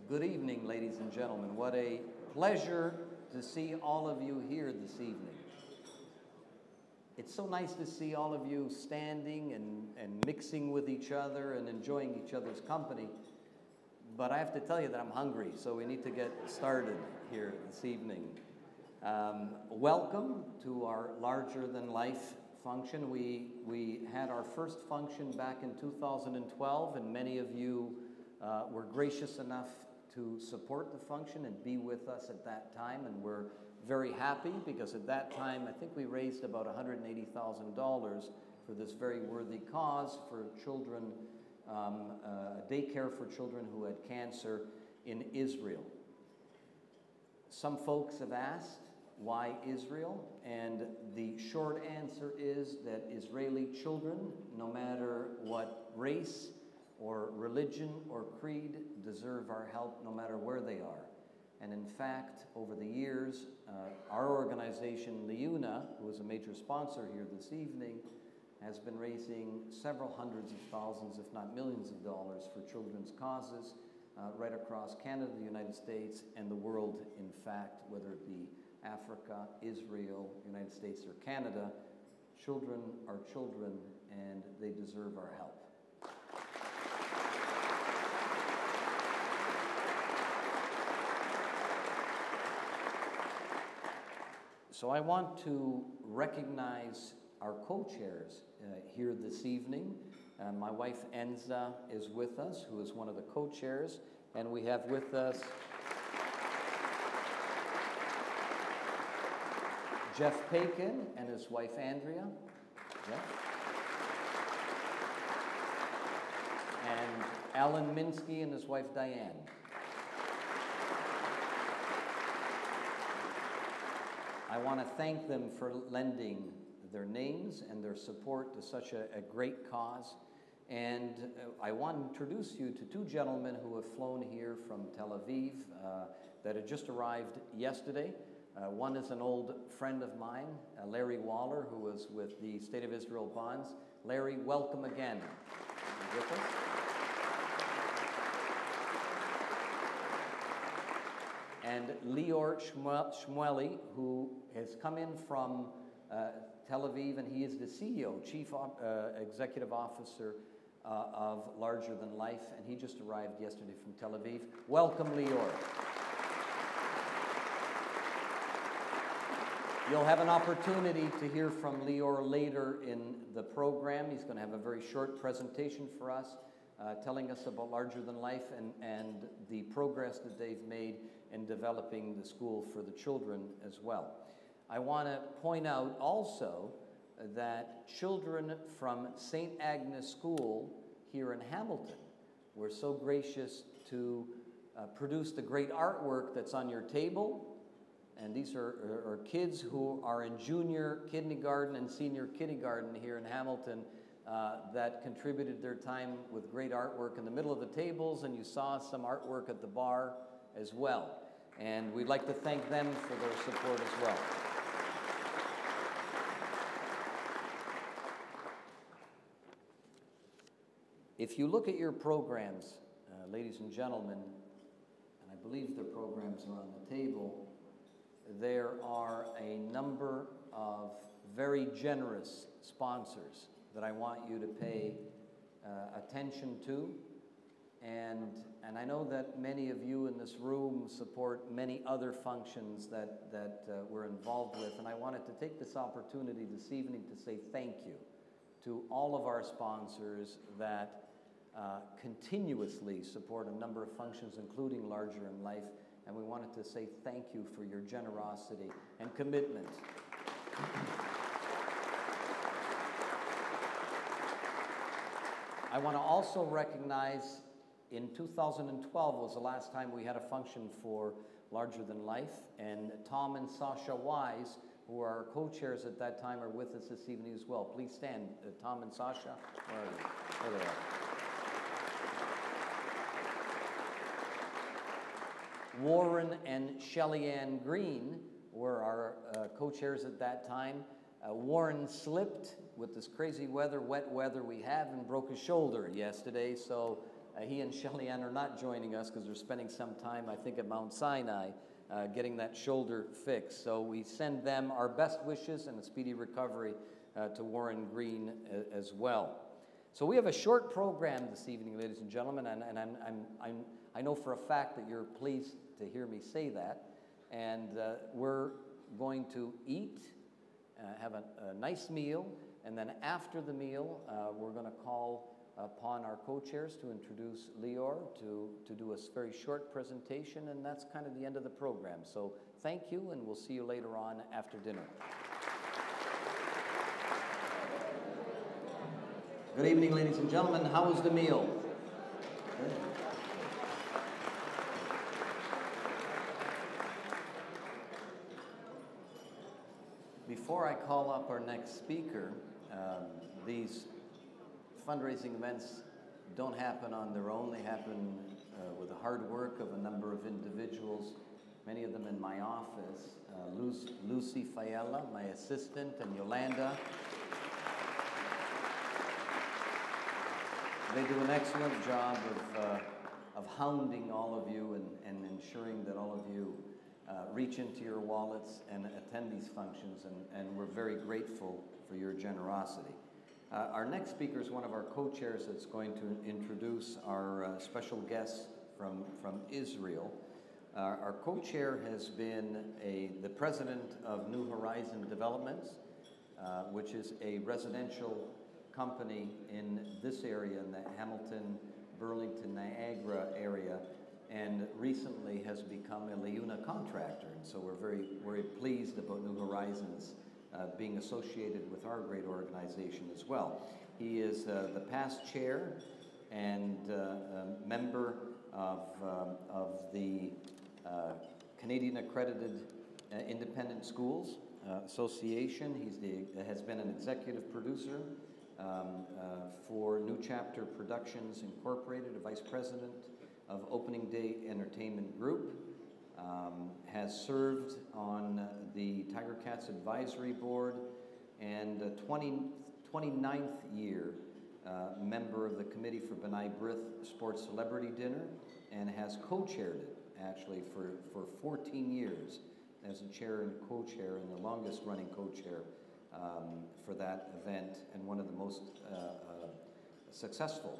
Good evening, ladies and gentlemen. What a pleasure to see all of you here this evening. It's so nice to see all of you standing and mixing with each other and enjoying each other's company. But I have to tell you that I'm hungry, so we need to get started here this evening. Welcome to our Larger Than Life function. We had our first function back in 2012, and many of you were gracious enough to support the function and be with us at that time, and we're very happy because at that time I think we raised about $180,000 for this very worthy cause for children, daycare for children who had cancer in Israel. Some folks have asked, why Israel? And the short answer is that Israeli children, no matter what race or religion or creed, deserve our help no matter where they are. And in fact, over the years, our organization, LiUNA, who is a major sponsor here this evening, has been raising several hundreds of thousands, if not millions of dollars for children's causes right across Canada, the United States, and the world, in fact, whether it be Africa, Israel, United States, or Canada. Children are children, and they deserve our help. So I want to recognize our co-chairs here this evening. My wife Enza is with us, who is one of the co-chairs, and we have with us Jeff Paikin and his wife Andrea. Jeff. And Alan Minsky and his wife Diane. I want to thank them for lending their names and their support to such a great cause. And I want to introduce you to two gentlemen who have flown here from Tel Aviv that had just arrived yesterday. One is an old friend of mine, Larry Waller, who was with the State of Israel Bonds. Larry, welcome again. Are you with us? And Lior Shmueli, who has come in from Tel Aviv, and he is the CEO, Chief Executive Officer of Larger Than Life, and he just arrived yesterday from Tel Aviv. Welcome, Lior. You'll have an opportunity to hear from Lior later in the program. He's going to have a very short presentation for us, telling us about Larger Than Life and the progress that they've made in developing the school for the children as well. I want to point out also that children from St. Agnes School here in Hamilton were so gracious to produce the great artwork that's on your table. And these are kids who are in junior kindergarten and senior kindergarten here in Hamilton that contributed their time with great artwork in the middle of the tables, and you saw some artwork at the bar as well. And we'd like to thank them for their support as well. If you look at your programs, ladies and gentlemen, and I believe the programs are on the table, there are a number of very generous sponsors that I want you to pay attention to. And I know that many of you in this room support many other functions that we're involved with, and I wanted to take this opportunity this evening to say thank you to all of our sponsors that continuously support a number of functions, including Larger in Life, and we wanted to say thank you for your generosity and commitment. I want to also recognize in 2012 was the last time we had a function for Larger Than Life. And Tom and Sasha Wise, who are our co-chairs at that time, are with us this evening as well. Please stand, Tom and Sasha. Where are you? There they are. Warren and Shelley Ann Green were our co-chairs at that time. Warren slipped with this crazy weather, wet weather we have, and broke his shoulder yesterday, so he and Shelley Ann are not joining us because they're spending some time, I think, at Mount Sinai getting that shoulder fixed. So we send them our best wishes and a speedy recovery to Warren Green as well. So we have a short program this evening, ladies and gentlemen, and I know for a fact that you're pleased to hear me say that. And we're going to eat, have a nice meal, and then after the meal, we're going to call upon our co-chairs to introduce Lior to do a very short presentation, and that's kind of the end of the program. So thank you, and we'll see you later on after dinner. Good evening, ladies and gentlemen. How was the meal? Good. Before I call up our next speaker, these fundraising events don't happen on their own. They happen with the hard work of a number of individuals, many of them in my office. Lucy Fayella, my assistant, and Yolanda. They do an excellent job of hounding all of you and ensuring that all of you reach into your wallets and attend these functions, and we're very grateful for your generosity. Our next speaker is one of our co-chairs that's going to introduce our special guest from Israel. Our co-chair has been the president of New Horizon Developments, which is a residential company in this area, in the Hamilton, Burlington, Niagara area, and recently has become a LiUNA contractor. And so we're very, very pleased about New Horizons being associated with our great organization as well. He is the past chair and member of the Canadian Accredited Independent Schools Association. He has been an executive producer for New Chapter Productions Incorporated, a vice president of Opening Day Entertainment Group, has served on the Tiger Cats Advisory Board, and 29th year member of the Committee for B'nai B'rith Sports Celebrity Dinner, and has co-chaired it actually for 14 years as a chair and co-chair, and the longest running co-chair for that event, and one of the most successful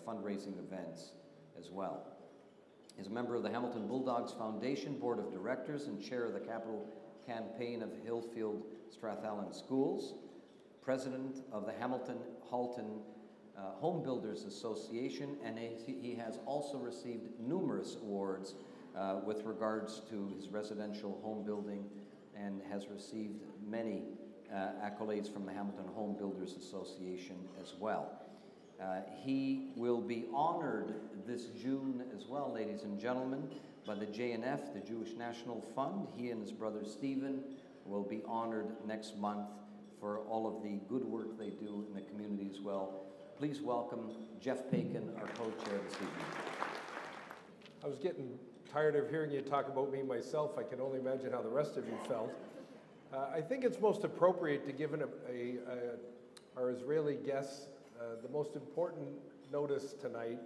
fundraising events as well. He's a member of the Hamilton Bulldogs Foundation Board of Directors and chair of the capital campaign of Hillfield Strathallan Schools, president of the Hamilton Halton Home Builders Association, and he has also received numerous awards with regards to his residential home building, and has received many accolades from the Hamilton Home Builders Association as well. He will be honored this June as well, ladies and gentlemen, by the JNF, the Jewish National Fund. He and his brother Stephen will be honored next month for all of the good work they do in the community as well. Please welcome Jeff Paikin, our co-chair this evening. I was getting tired of hearing you talk about me myself. I can only imagine how the rest of you felt. I think it's most appropriate to give our Israeli guests the most important notice tonight.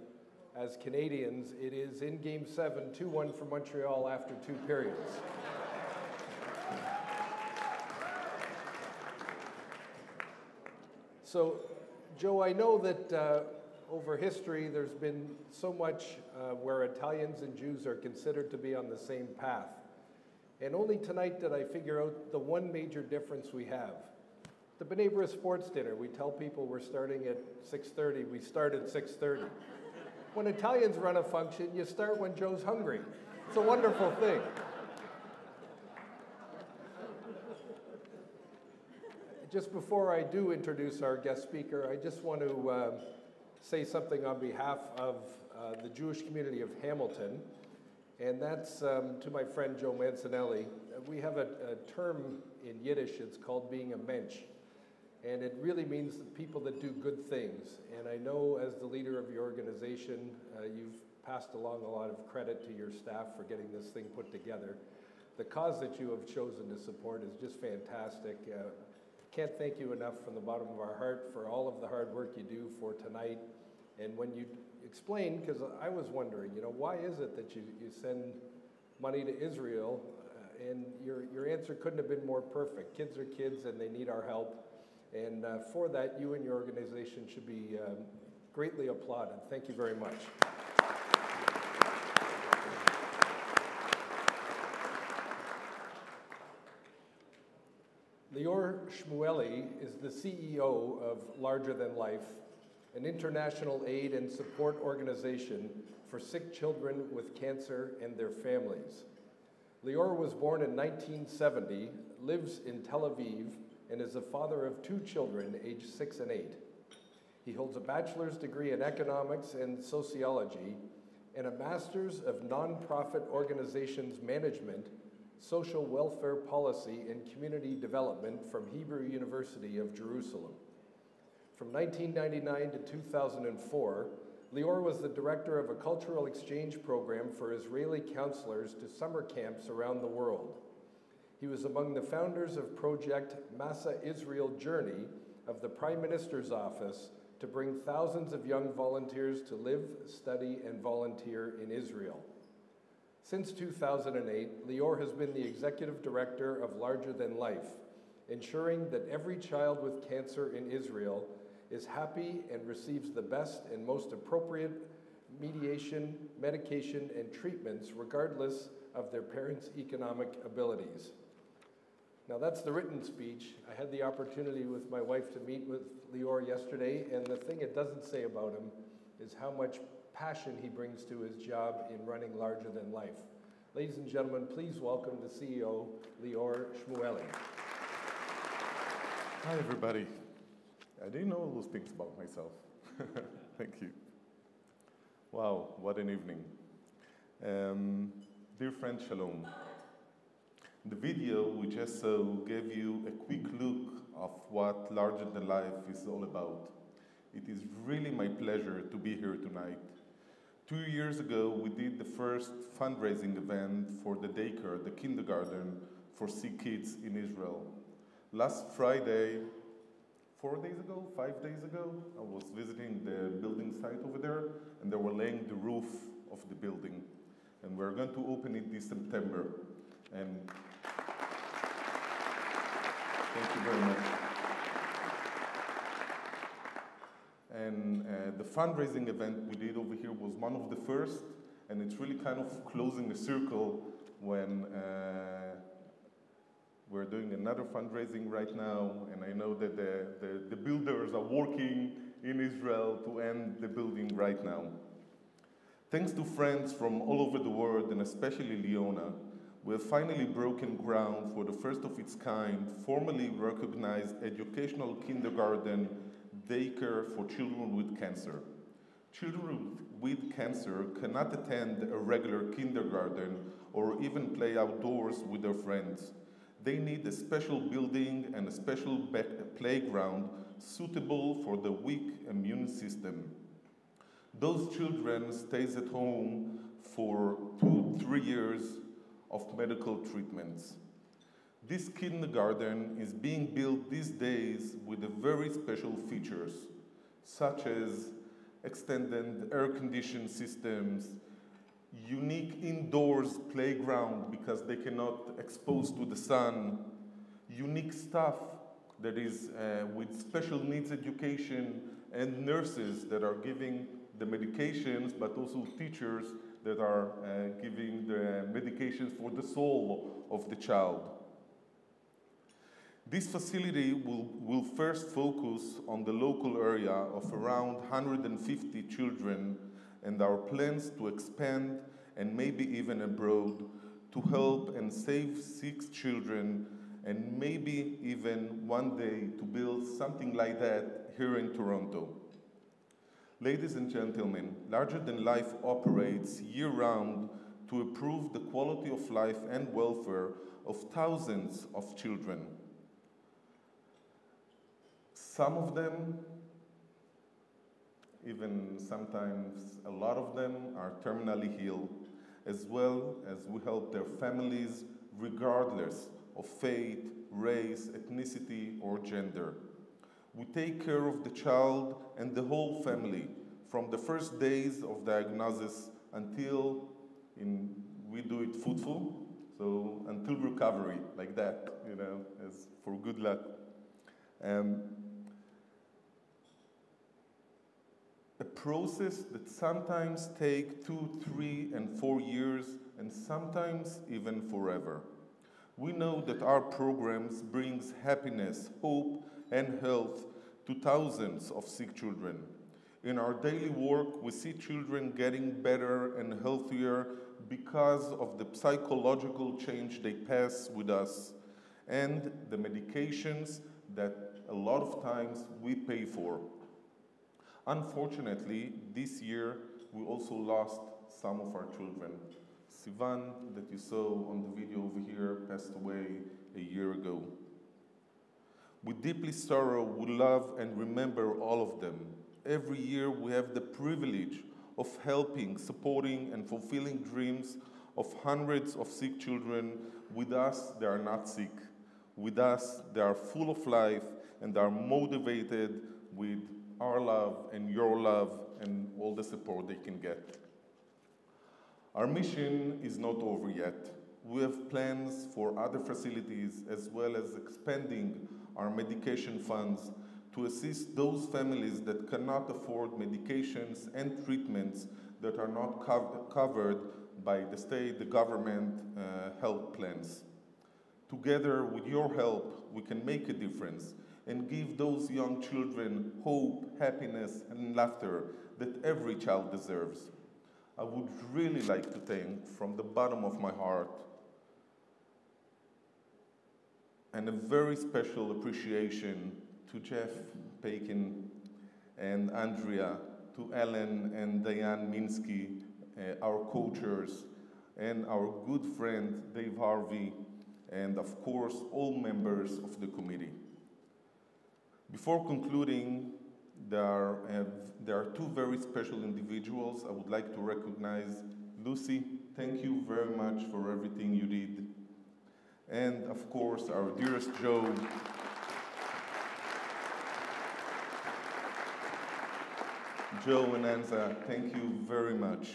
As Canadians, it is in Game 7, 2-1 for Montreal after 2 periods. So, Joe, I know that over history there's been so much where Italians and Jews are considered to be on the same path. And only tonight did I figure out the one major difference we have. The B'nai B'rith Sports Dinner, we tell people we're starting at 6:30, we start at 6:30. When Italians run a function, you start when Joe's hungry. It's a wonderful thing. Just before I do introduce our guest speaker, I just want to say something on behalf of the Jewish community of Hamilton. and that's to my friend Joe Mancinelli. We have a term in Yiddish, it's called being a mensch, and it really means the people that do good things. And I know as the leader of your organization, you've passed along a lot of credit to your staff for getting this thing put together. The cause that you have chosen to support is just fantastic. Can't thank you enough from the bottom of our heart for all of the hard work you do for tonight. And when you explain, because I was wondering, you know, why is it that you send money to Israel? And your answer couldn't have been more perfect. Kids are kids and they need our help. And for that, you and your organization should be greatly applauded. Thank you very much. Lior Shmueli is the CEO of Larger Than Life, an international aid and support organization for sick children with cancer and their families. Lior was born in 1970, lives in Tel Aviv, and is the father of 2 children, aged 6 and 8. He holds a bachelor's degree in economics and sociology and a master's of nonprofit organizations management, social welfare policy, and community development from Hebrew University of Jerusalem. From 1999 to 2004, Lior was the director of a cultural exchange program for Israeli counselors to summer camps around the world. He was among the founders of Project Massa Israel Journey of the Prime Minister's Office to bring thousands of young volunteers to live, study, and volunteer in Israel. Since 2008, Lior has been the executive director of Larger Than Life, ensuring that every child with cancer in Israel is happy and receives the best and most appropriate medication, medication, and treatments regardless of their parents' economic abilities. Now that's the written speech. I had the opportunity with my wife to meet with Lior yesterday, and the thing it doesn't say about him is how much passion he brings to his job in running Larger Than Life. Ladies and gentlemen, please welcome the CEO, Lior Shmueli. Hi, everybody. I didn't know all those things about myself. Thank you. Wow, what an evening. Dear friends, shalom. The video we just saw gave you a quick look of what Larger Than Life is all about. It is really my pleasure to be here tonight. 2 years ago, we did the first fundraising event for the daycare, the kindergarten, for sick kids in Israel. Last Friday, 4 days ago, 5 days ago, I was visiting the building site over there, and they were laying the roof of the building. And we're going to open it this September. And thank you very much. And the fundraising event we did over here was one of the first, and it's really kind of closing the circle when we're doing another fundraising right now, and I know that the builders are working in Israel to end the building right now. Thanks to friends from all over the world, and especially LiUNA, we have finally broken ground for the first of its kind, formally recognized educational kindergarten daycare for children with cancer. Children with cancer cannot attend a regular kindergarten or even play outdoors with their friends. They need a special building and a special playground suitable for the weak immune system. Those children stays at home for 2-3 years of medical treatments. This kindergarten is being built these days with very special features, such as extended air-conditioned systems, unique indoors playground because they cannot expose to the sun, unique staff that is with special needs education, and nurses that are giving the medications, but also teachers that are giving the medications for the soul of the child. This facility will first focus on the local area of around 150 children, and our plans to expand and maybe even abroad to help and save 6 children, and maybe even one day to build something like that here in Toronto. Ladies and gentlemen, Larger Than Life operates year-round to improve the quality of life and welfare of thousands of children. Some of them, even sometimes a lot of them, are terminally ill, as well as we help their families regardless of faith, race, ethnicity, or gender. We take care of the child and the whole family from the first days of diagnosis until we do it fruitful, so until recovery, like that, as for good luck. A process that sometimes takes 2, 3, and 4 years, and sometimes even forever. We know that our programs brings happiness, hope, and health to thousands of sick children. In our daily work, we see children getting better and healthier because of the psychological change they pass with us and the medications that a lot of times we pay for. Unfortunately, this year, we also lost some of our children. Sivan, that you saw on the video over here, passed away a year ago. We deeply sorrow, we love, and remember all of them. Every year, we have the privilege of helping, supporting, and fulfilling dreams of hundreds of sick children. With us, they are not sick. With us, they are full of life, and are motivated with our love and your love and all the support they can get. Our mission is not over yet. We have plans for other facilities as well as expanding our medication funds to assist those families that cannot afford medications and treatments that are not covered by the state, the government health plans. Together, with your help, we can make a difference and give those young children hope, happiness, and laughter that every child deserves. I would really like to thank, from the bottom of my heart, and a very special appreciation to Jeff Pakin and Andrea, to Ellen and Diane Minsky, our coaches, and our good friend Dave Harvey, and of course, all members of the committee. Before concluding, there are two very special individuals I would like to recognize. Lucy, thank you very much for everything you did. And of course, our dearest Joe. Joe and Anza, thank you very much.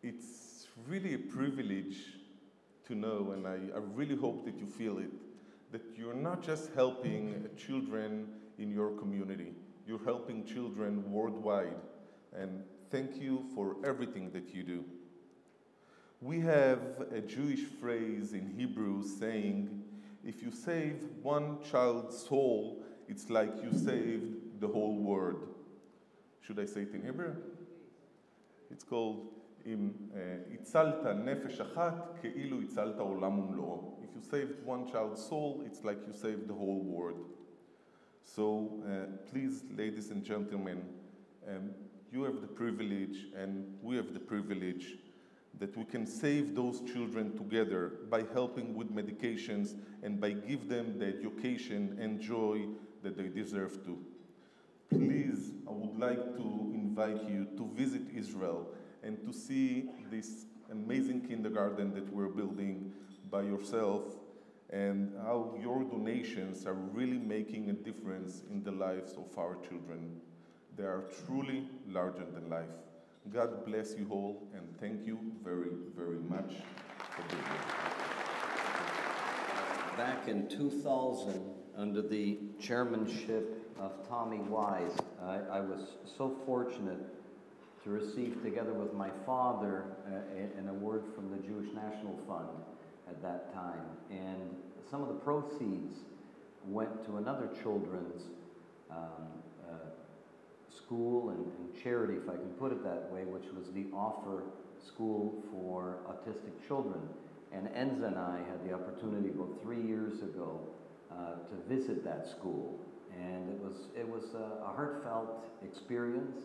It's really a privilege to know, and I really hope that you feel it, that you're not just helping children in your community, you're helping children worldwide. And thank you for everything that you do. We have a Jewish phrase in Hebrew saying, if you save one child's soul, it's like you saved the whole world. Should I say it in Hebrew? It's called, הצלת נפש אחת כאילו הצלת עולם ומלואו. If you saved one child's soul, it's like you saved the whole world. So please, ladies and gentlemen, you have the privilege and we have the privilege that we can save those children together by helping with medications and by give them the education and joy that they deserve to. Please, I would like to invite you to visit Israel and to see this amazing kindergarten that we're building by yourself and how your donations are really making a difference in the lives of our children. They are truly larger than life. God bless you all, and thank you very, very much for being here. Back in 2000, under the chairmanship of Tommy Wise, I was so fortunate to receive, together with my father, an award from the Jewish National Fund at that time. And some of the proceeds went to another children's school and charity, if I can put it that way, which was the Offer School for Autistic Children. And Enza and I had the opportunity about 3 years ago to visit that school. and it was a heartfelt experience.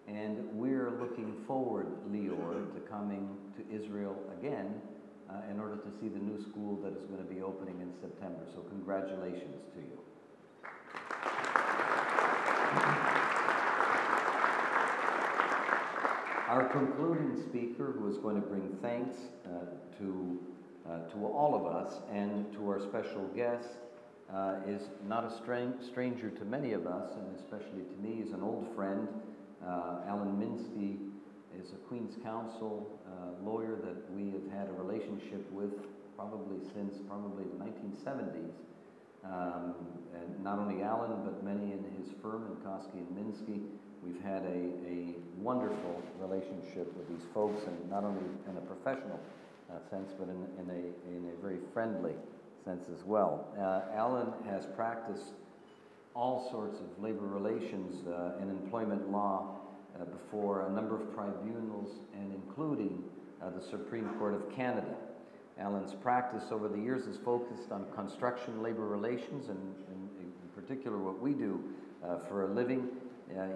And we're looking forward, Lior, to coming to Israel again in order to see the new school that is going to be opening in September. So congratulations to you. Our concluding speaker, who is going to bring thanks to all of us and to our special guest, is not a stranger to many of us, and especially to me. He's an old friend. Alan Minsky is a Queen's Counsel lawyer that we have had a relationship with since the 1970s. And not only Alan, but many in his firm, in Koski and Minsky. We've had a wonderful relationship with these folks, and not only in a professional sense, but in a very friendly sense as well. Alan has practiced all sorts of labor relations and employment law before a number of tribunals, and including the Supreme Court of Canada. Alan's practice over the years is focused on construction labor relations, and in particular what we do for a living.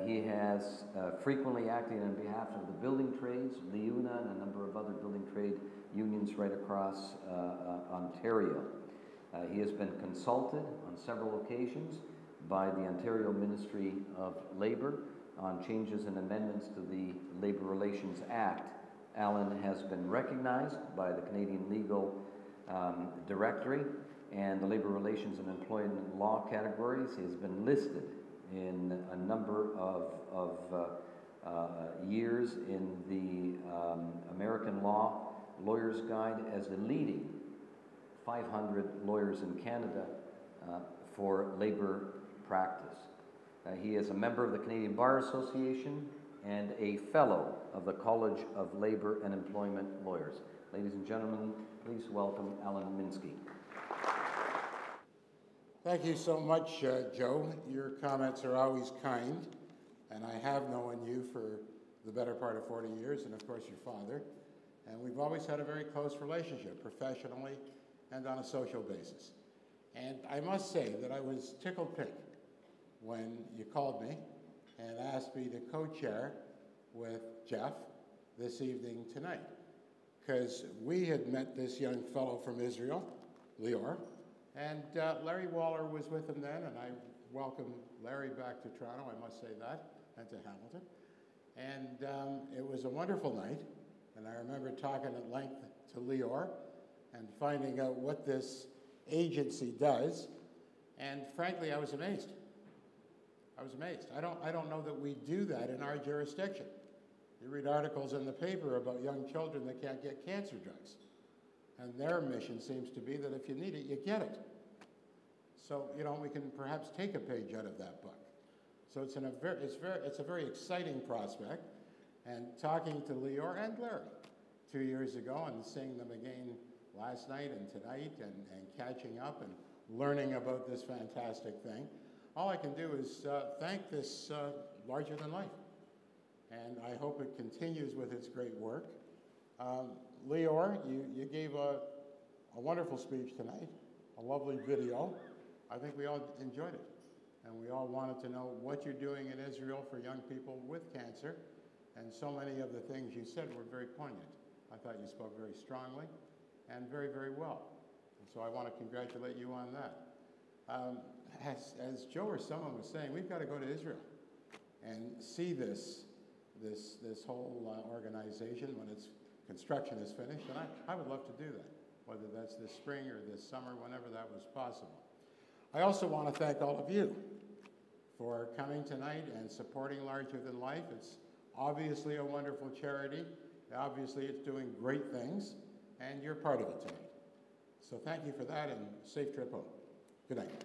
He has frequently acted on behalf of the building trades, LiUNA, and a number of other building trade unions right across Ontario. He has been consulted on several occasions by the Ontario Ministry of Labour on changes and amendments to the Labour Relations Act. Alan has been recognized by the Canadian Legal Directory and the Labour Relations and Employment Law categories. He has been listed in a number of years in the American Law Lawyer's Guide as the leading 500 lawyers in Canada for labor practice. He is a member of the Canadian Bar Association and a fellow of the College of Labor and Employment Lawyers. Ladies and gentlemen, please welcome Alan Minsky. Thank you so much, Joe. Your comments are always kind, and I have known you for the better part of 40 years, and of course your father. And we've always had a very close relationship, professionally and on a social basis. And I must say that I was tickled pink when you called me and asked me to co-chair with Jeff this evening tonight, because we had met this young fellow from Israel, Lior, and Larry Waller was with him then, and I welcomed Larry back to Toronto, I must say that, and to Hamilton. And it was a wonderful night, and I remember talking at length to Lior and finding out what this agency does, and frankly, I was amazed. I was amazed. I don't know that we do that in our jurisdiction. You read articles in the paper about young children that can't get cancer drugs, and their mission seems to be that if you need it, you get it. So, you know, we can perhaps take a page out of that book. So it's a very exciting prospect, and talking to Lior and Larry 2 years ago and seeing them again last night and tonight and catching up and learning about this fantastic thing, all I can do is thank this larger than life. And I hope it continues with its great work. Lior, you gave a wonderful speech tonight, a lovely video. I think we all enjoyed it. And we all wanted to know what you're doing in Israel for young people with cancer. And so many of the things you said were very poignant. I thought you spoke very strongly and very, very well. And so I want to congratulate you on that. As Joe or someone was saying, we've got to go to Israel and see this whole organization when its construction is finished. And I would love to do that, whether that's this spring or this summer, whenever that was possible. I also want to thank all of you for coming tonight and supporting Larger Than Life. It's obviously a wonderful charity. Obviously, it's doing great things, and you're part of it tonight. So thank you for that, and safe trip home. Good night.